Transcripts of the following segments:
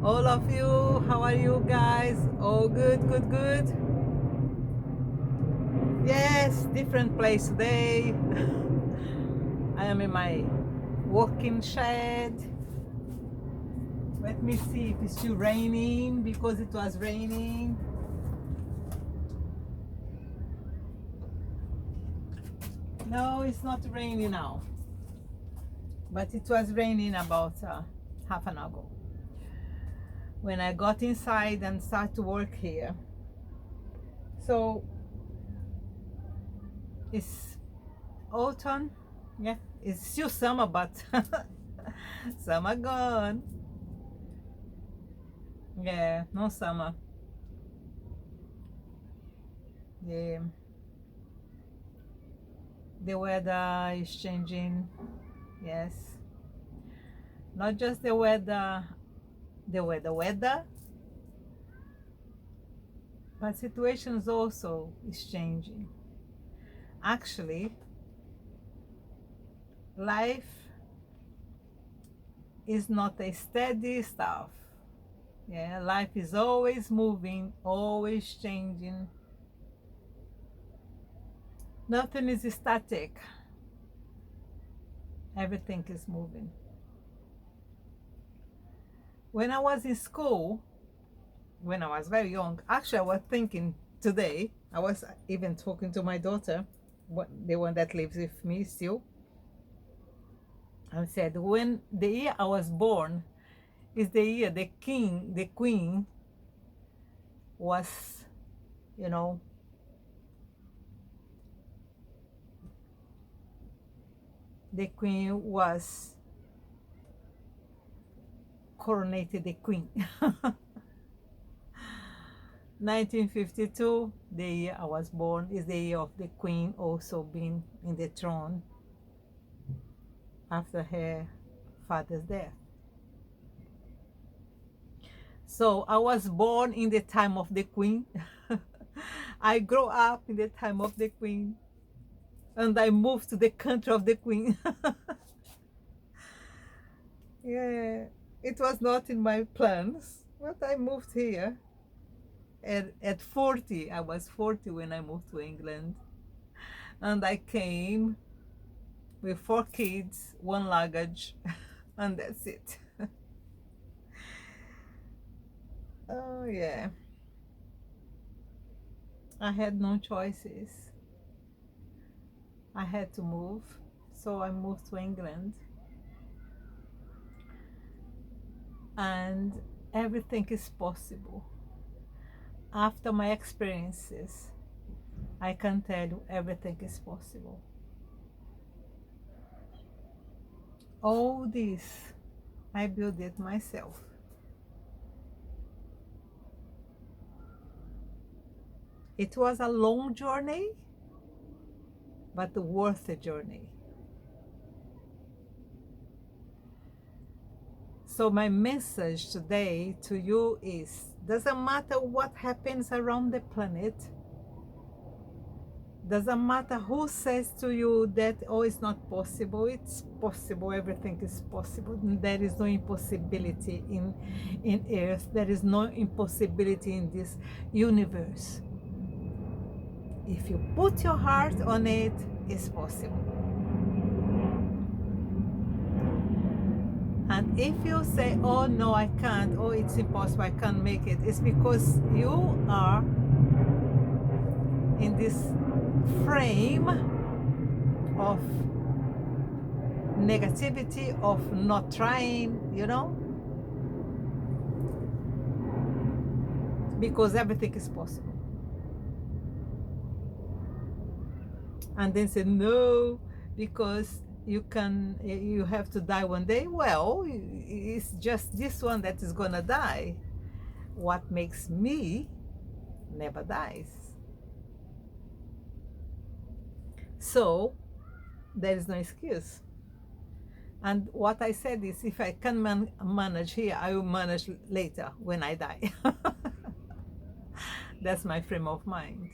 All of you, how are you guys? Oh, good, good, good. Yes, different place today. I am in my working shed. Let me see if it's still raining because it was raining. No, it's not raining now, but it was raining about half an hour ago when I got inside and started to work here. So it's autumn. Yeah, it's still summer, but summer gone. Yeah, no summer. The the weather is changing. Yes, not just the weather, weather, but situations also is changing. Actually, life is not a steady stuff. Yeah, life is always moving, always changing. Nothing is static. Everything is moving. When I was in school, when I was very young, actually I was thinking today, I was even talking to my daughter, the one that lives with me still. I said, when the year I was born is the year the queen was, you know, the queen was coronated the queen. 1952, the year I was born, is the year of the queen also being in the throne after her father's death. So I was born in the time of the queen. I grew up in the time of the queen, and I moved to the country of the queen. Yeah, it was not in my plans, but I moved here. At 40, I was 40 when I moved to England, and I came with 4 kids, one luggage, and that's it. Oh, yeah. I had no choices. I had to move, so I moved to England, and everything is possible. After my experiences, I can tell you everything is possible. All this, I built it myself. It was a long journey, but worth the journey. So my message today to you is, doesn't matter what happens around the planet, doesn't matter who says to you that, oh, it's not possible. It's possible. Everything is possible. There is no impossibility in earth. There is no impossibility in this universe. If you put your heart on it, it's possible. And if you say, oh no, I can't, oh it's impossible, I can't make it, it's because you are in this frame of negativity, of not trying, because everything is possible. And then say no, because you have to die one day. Well, it's just this one that is gonna die. What makes me never dies. So there is no excuse. And what I said is, if I can manage here, I will manage later when I die. That's my frame of mind.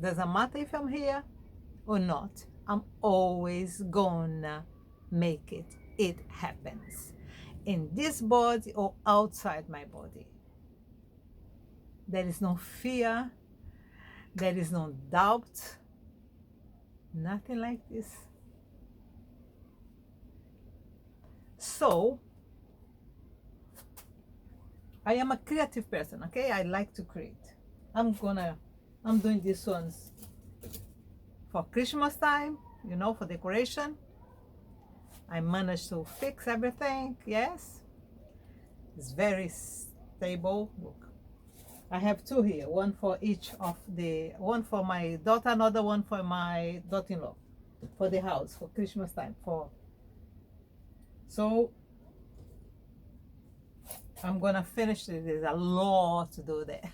Doesn't matter if I'm here or not, I'm always gonna make it. It happens. in this body or outside my body. There is no fear, there is no doubt, nothing like this. So, I am a creative person, okay? I like to create. I'm doing these ones for Christmas time, you know, for decoration. I managed to fix everything, yes. It's very stable. Look, I have two here, one for each of one for my daughter, another one for my daughter-in-law, for the house, for Christmas time. So I'm gonna finish it. There's a lot to do there.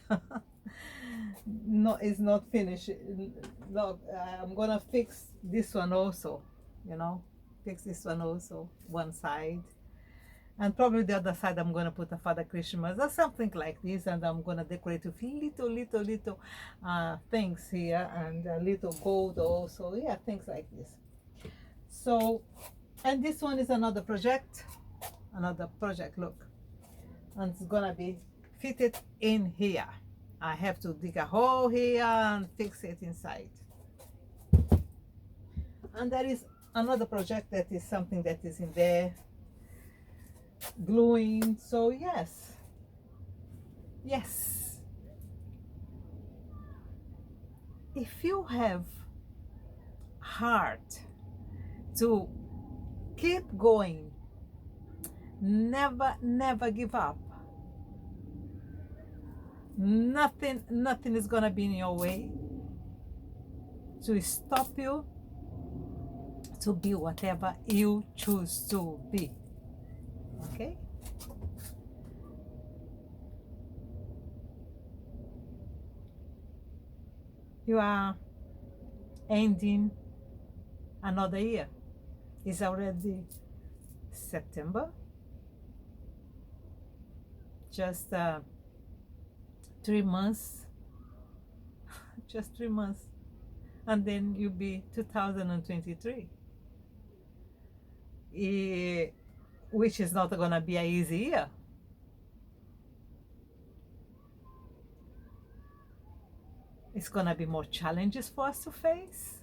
No, it's not finished. Look, I'm gonna fix this one also, you know, fix this one also, one side. And probably the other side I'm going to put a Father Christmas or something like this, and I'm going to decorate with little things here, and a little gold also, yeah, things like this. So, and this one is another project, look, and it's going to be fitted in here. I have to dig a hole here and fix it inside. And there is another project that is something that is in there, gluing. So yes, if you have heart to keep going, never give up, nothing is gonna be in your way to stop you to be whatever you choose to be. Okay? You are ending another year. It's already September. Just 3 months. Just 3 months. And then you'll be 2023. Which is not going to be an easy year. It's going to be more challenges for us to face.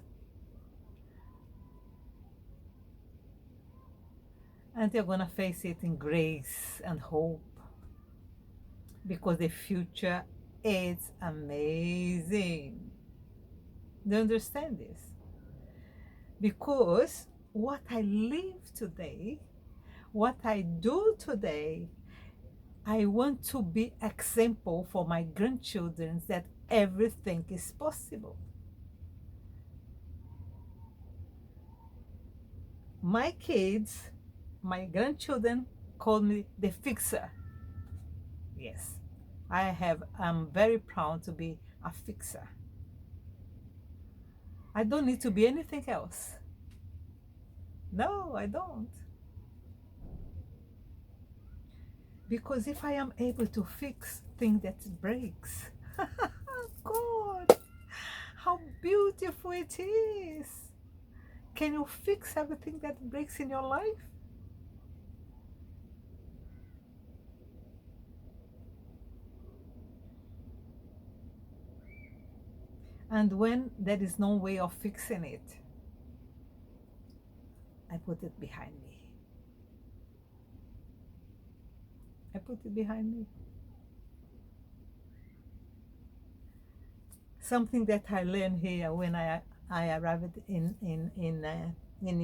And you're going to face it in grace and hope. Because the future is amazing. Do you understand this? Because what I live today, what I do today, I want to be example for my grandchildren that everything is possible. My kids, my grandchildren call me the fixer. Yes, I'm very proud to be a fixer. I don't need to be anything else. No, I don't. Because if I am able to fix things that breaks, God, how beautiful it is. Can you fix everything that breaks in your life? And when there is no way of fixing it, I put it behind me. I put it behind me. Something that I learned here when I arrived in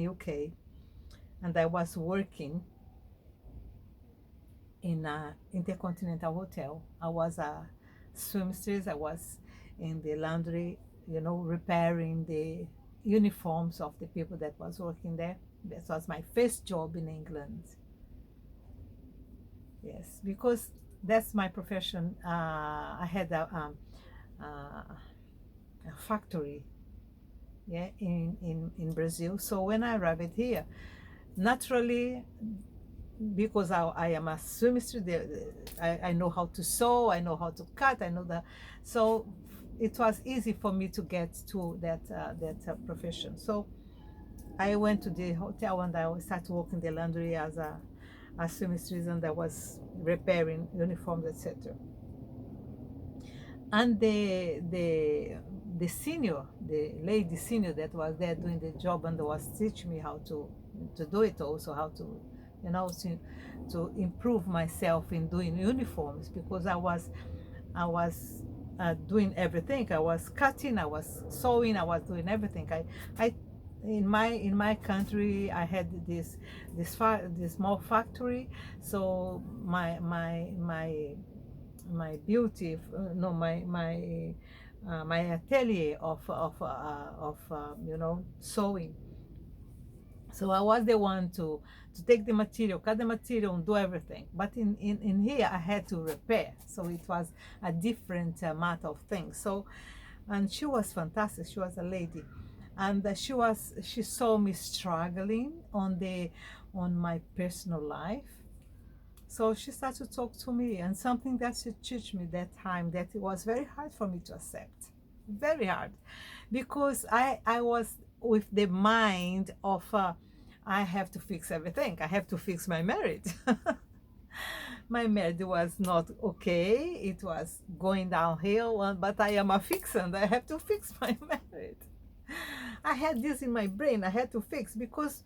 UK, and I was working in an Intercontinental Hotel. I was a seamstress. I was in the laundry, you know, repairing the uniforms of the people that was working there. That was my first job in England. Yes, because that's my profession. I had a factory, yeah, in Brazil. So when I arrived here, naturally, because I am a seamstress, I know how to sew, I know how to cut, I know that. So it was easy for me to get to that profession. So I went to the hotel and I started working the laundry as a a seamstress that was repairing uniforms, etc. And the senior, the lady senior that was there doing the job and was teaching me how to do it, also how to, you know, to improve myself in doing uniforms, because I was doing everything. I was cutting, I was sewing, I was doing everything. I in my country I had this small factory, so my beauty, no, my atelier of you know, sewing. So I was the one to take the material, cut the material, and do everything. But in here, I had to repair. So it was a different matter of things. So, and she was fantastic. She was a lady, and she saw me struggling on my personal life. So she started to talk to me, and something that she teach me that time that it was very hard for me to accept, very hard, because I was with the mind of I have to fix everything. I have to fix my marriage. My marriage was not okay. It was going downhill, but I am a fixer and I have to fix my marriage. I had this in my brain. I had to fix, because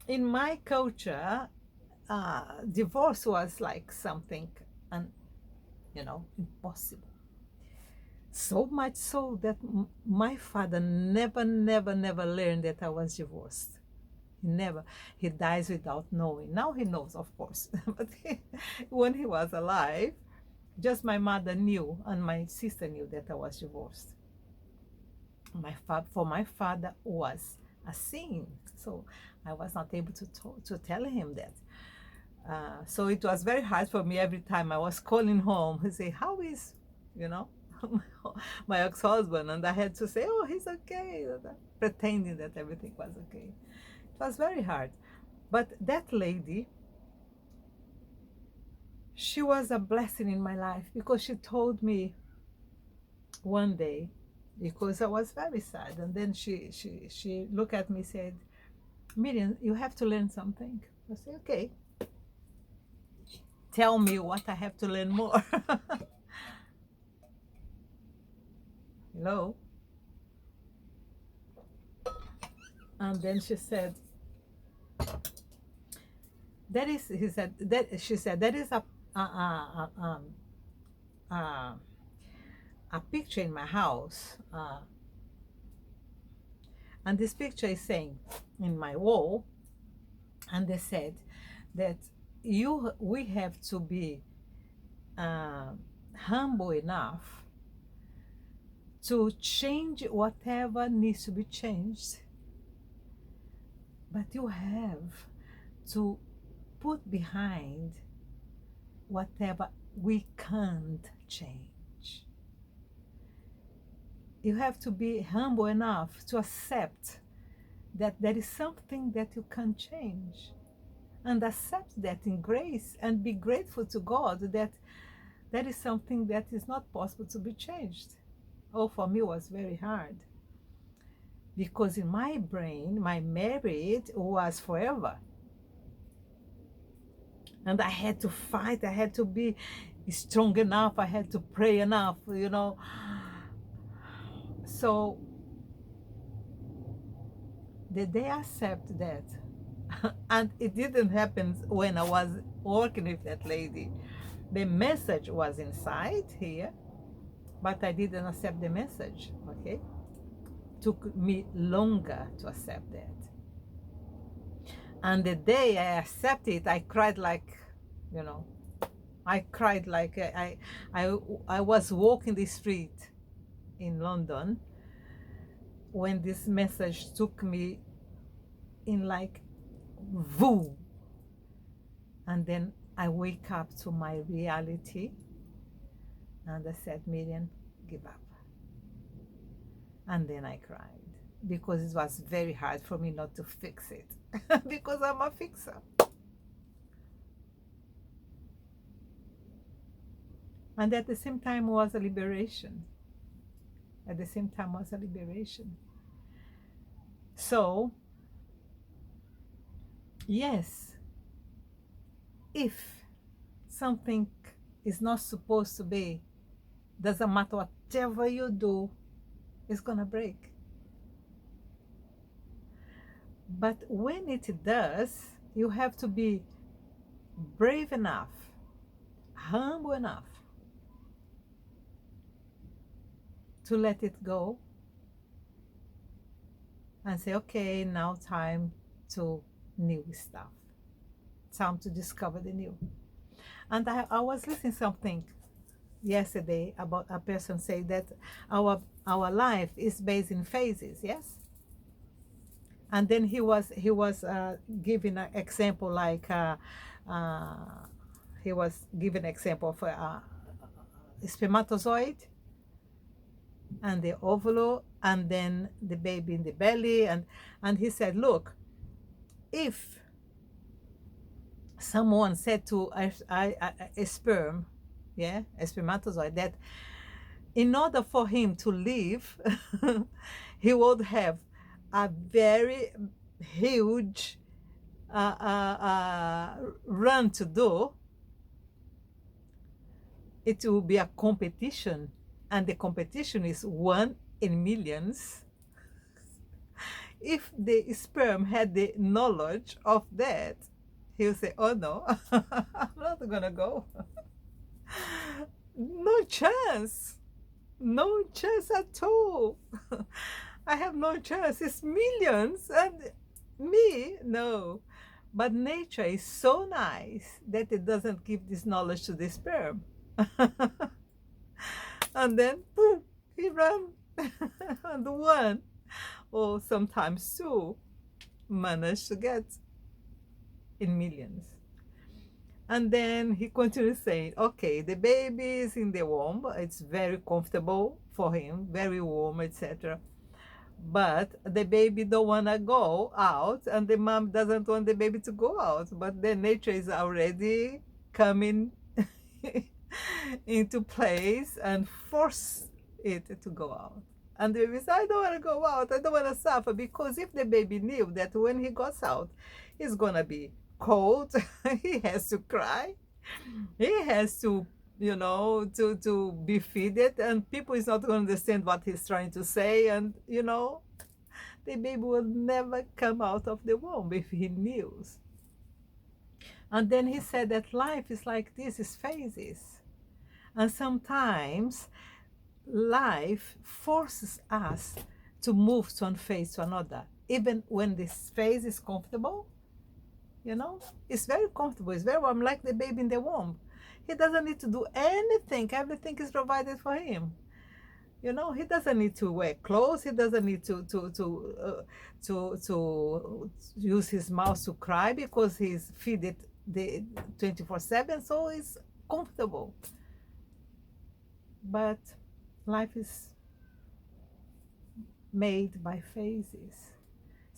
in my culture, divorce was like something, and you know, impossible. So much so that my father never learned that I was divorced. He never. He dies without knowing. Now he knows, of course, but when he was alive, just my mother knew and my sister knew that I was divorced. For my father was a sin, so I was not able to tell him that. So it was very hard for me every time I was calling home. He say, "How is, you know, my ex-husband?" And I had to say, "Oh, he's okay," pretending that everything was okay. It was very hard. But that lady, she was a blessing in my life, because she told me one day, because I was very sad, and then she looked at me and said, "Miriam, you have to learn something." I said, "Okay, tell me what I have to learn more." Hello? And then she said, she said, "That is a, a picture in my house. And this picture is saying in my wall," and they said that we have to be uh, humble enough to change whatever needs to be changed, but you have to put behind whatever we can't change. You have to be humble enough to accept that there is something that you can't change, and accept that in grace, and be grateful to God that there is something that is not possible to be changed. Oh, for me, it was very hard, because in my brain, my marriage was forever. And I had to fight, I had to be strong enough, I had to pray enough, you know. So the day I accept that, and it didn't happen when I was working with that lady. The message was inside here, but I didn't accept the message, okay? Took me longer to accept that. And the day I accepted it, I cried like, you know, I cried like I was walking the street in London when this message took me in like voo. And then I wake up to my reality, and I said, "Miriam, give up." And then I cried, because it was very hard for me not to fix it, because I'm a fixer. And at the same time was a liberation. At the same time was a liberation. So, yes, if something is not supposed to be, doesn't matter whatever you do, it's gonna break. But when it does, you have to be brave enough, humble enough to let it go and say, okay, now time to new stuff. Time to discover the new. And I was listening something yesterday about a person saying that our life is based in phases, yes? And then he was giving an example like he was giving an example of a spermatozoid and the ovule and then the baby in the belly, and he said, look, if someone said to a sperm, yeah, a spermatozoid, that in order for him to live, he would have a very huge run to do. It will be a competition, and the competition is 1 in millions. If the sperm had the knowledge of that, he'll say, oh no, I'm not gonna go. No chance. No chance at all. I have no chance. It's millions, and me, no. But nature is so nice that it doesn't give this knowledge to the sperm. And then, boom, he ran. And one, or sometimes two, managed to get in millions. And then he continued saying, okay, the baby is in the womb. It's very comfortable for him, very warm, etc. But the baby don't want to go out, and the mom doesn't want the baby to go out. But the nature is already coming into place and force it to go out. And the baby says, I don't want to go out. I don't want to suffer. Because if the baby knew that when he goes out, he's going to be cold, he has to cry, he has to, to be fed, and people is not going to understand what he's trying to say, and the baby will never come out of the womb if he knew. And then he said that life is like this, is phases, and sometimes life forces us to move to one phase to another, even when this phase is comfortable. It's very comfortable. It's very warm, like the baby in the womb. He doesn't need to do anything. Everything is provided for him. He doesn't need to wear clothes. He doesn't need to use his mouth to cry because he's fed the 24/7. So it's comfortable. But life is made by phases.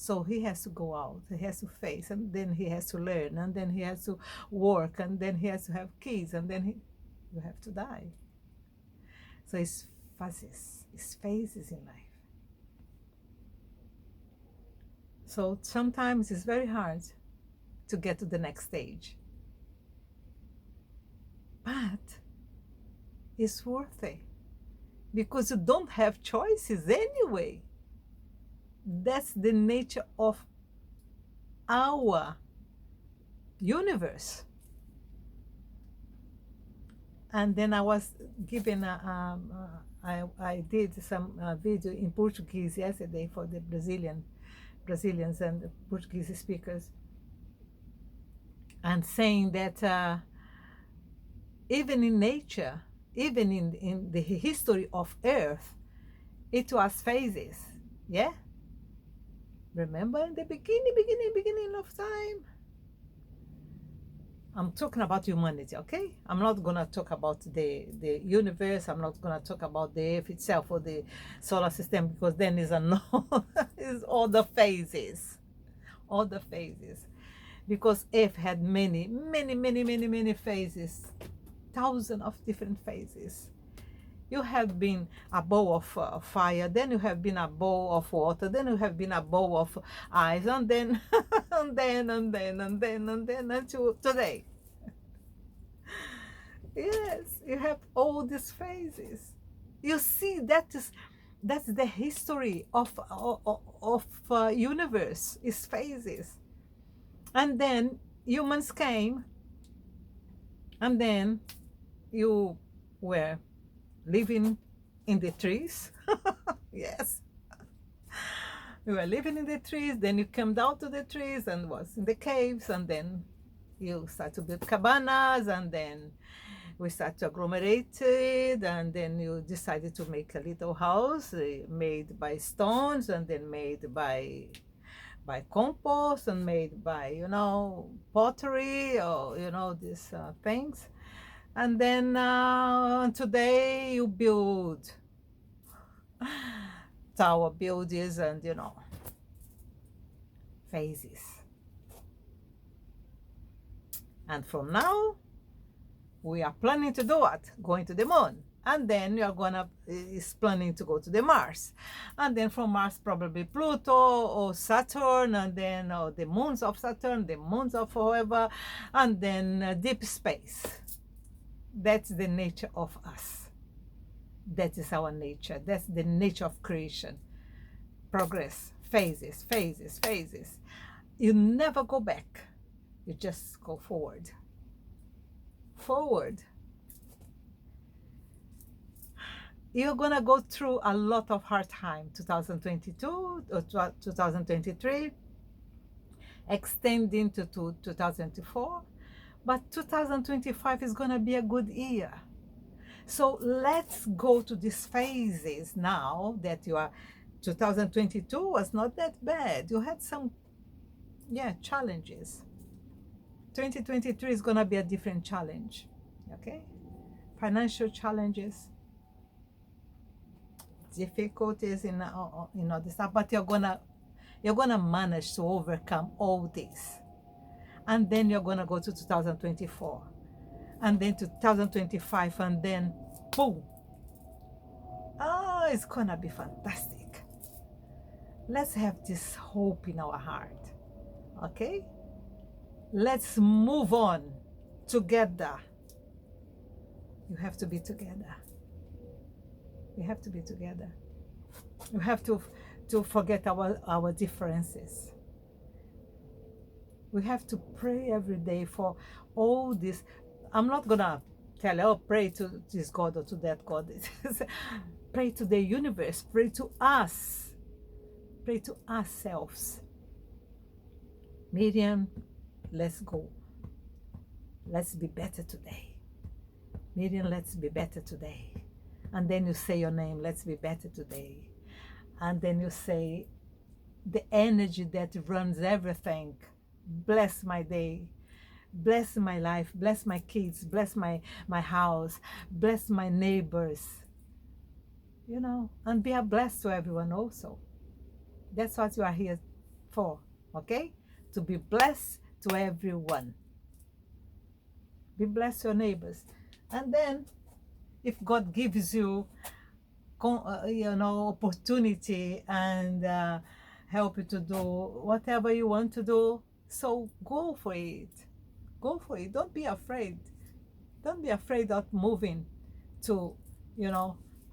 So he has to go out, he has to face, and then he has to learn, and then he has to work, and then he has to have kids, and then you have to die. So it's phases, it's phases in life. So sometimes it's very hard to get to the next stage. But it's worth it because you don't have choices anyway. That's the nature of our universe. And then I was given I did some video in Portuguese yesterday for the Brazilians and the Portuguese speakers, and saying that even in nature, even in the history of Earth, it was phases. Yeah. Remember in the beginning of time? I'm talking about humanity, okay? I'm not going to talk about the universe. I'm not going to talk about the Earth itself or the solar system, because then it's it's all the phases. All the phases. Because Earth had many phases. Thousands of different phases. You have been a bowl of fire, then you have been a bowl of water, then you have been a bowl of ice, and then and then until today. Yes, you have all these phases. You see, that's the history of universe is phases. And then humans came, and then you were living in the trees. Yes, you were living in the trees. Then you came down to the trees and was in the caves, and then you start to build cabanas, and then we start to agglomerate it, and then you decided to make a little house made by stones, and then made by compost, and made by pottery, or these things. And then today you build tower buildings and phases. And from now we are planning to do what? Going to the moon. And then you are is planning to go to the Mars. And then from Mars, probably Pluto or Saturn, and then the moons of Saturn, the moons of whoever, and then deep space. That's the nature of us. That is our nature. That's the nature of creation. Progress, phases, phases, phases. You never go back. You just go forward. Forward. You're gonna go through a lot of hard time, 2022 or 2023, extending to 2024, but 2025 is gonna be a good year. So let's go to these phases now that you are. 2022 was not that bad. You had some, challenges. 2023 is gonna be a different challenge, okay? Financial challenges, difficulties in all this stuff, but you're gonna manage to overcome all this, and then you're gonna go to 2024, and then 2025, and then boom! Oh, it's gonna be fantastic. Let's have this hope in our heart, okay? Let's move on together. You have to be together. We have to be together. We have to forget our differences. We have to pray every day for all this. I'm not gonna tell you, pray to this God or to that God. Pray to the universe. Pray to us. Pray to ourselves. Miriam, let's go. Let's be better today. Miriam, let's be better today. And then you say your name, let's be better today. And then you say the energy that runs everything. Bless my day. Bless my life. Bless my kids. Bless my house. Bless my neighbors. And be a bless to everyone also. That's what you are here for, okay? To be blessed to everyone. Be blessed to your neighbors. And then, if God gives you, opportunity and help you to do whatever you want to do, so go for it. Go for it. Don't be afraid. Don't be afraid of moving to,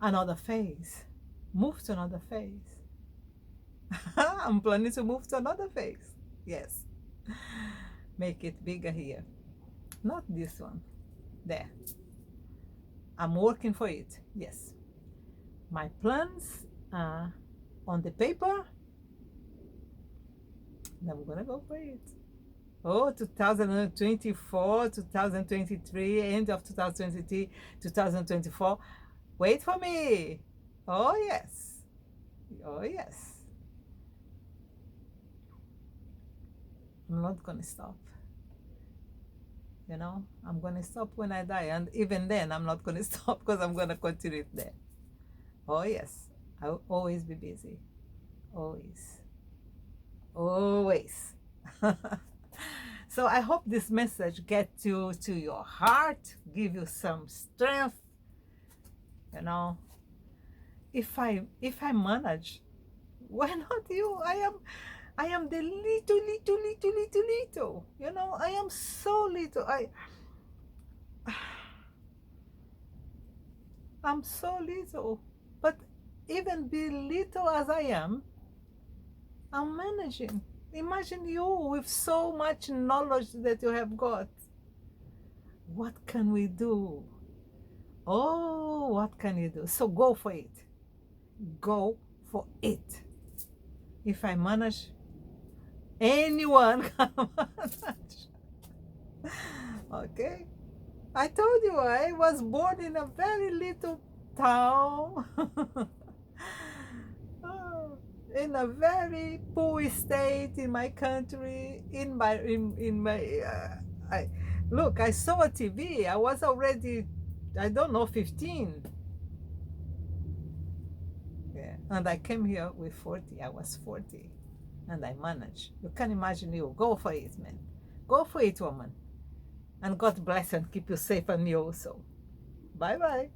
another phase. Move to another phase. I'm planning to move to another phase. Yes. Make it bigger here. Not this one. There. I'm working for it. Yes. My plans are on the paper. And I'm going to go for it. Oh, 2024, 2023, end of 2023, 2024. Wait for me. Oh, yes. Oh, yes. I'm not going to stop. I'm going to stop when I die. And even then, I'm not going to stop because I'm going to continue it there. Oh, yes. I will always be busy. Always. Always. So I hope this message gets you to your heart, give you some strength. If I manage, why not you? I am the little. I am so little. I'm so little. But even be little as I am, I'm managing. Imagine you with so much knowledge that you have got. What can we do? Oh, what can you do? So go for it. Go for it. If I manage, anyone can manage. Okay? I told you I was born in a very little town. In a very poor state in my country, I look, I saw a TV. I was already, I don't know, 15. Yeah. And I came here with 40. I was 40. And I managed. You can imagine you. Go for it, man. Go for it, woman. And God bless and keep you safe and me also. Bye bye.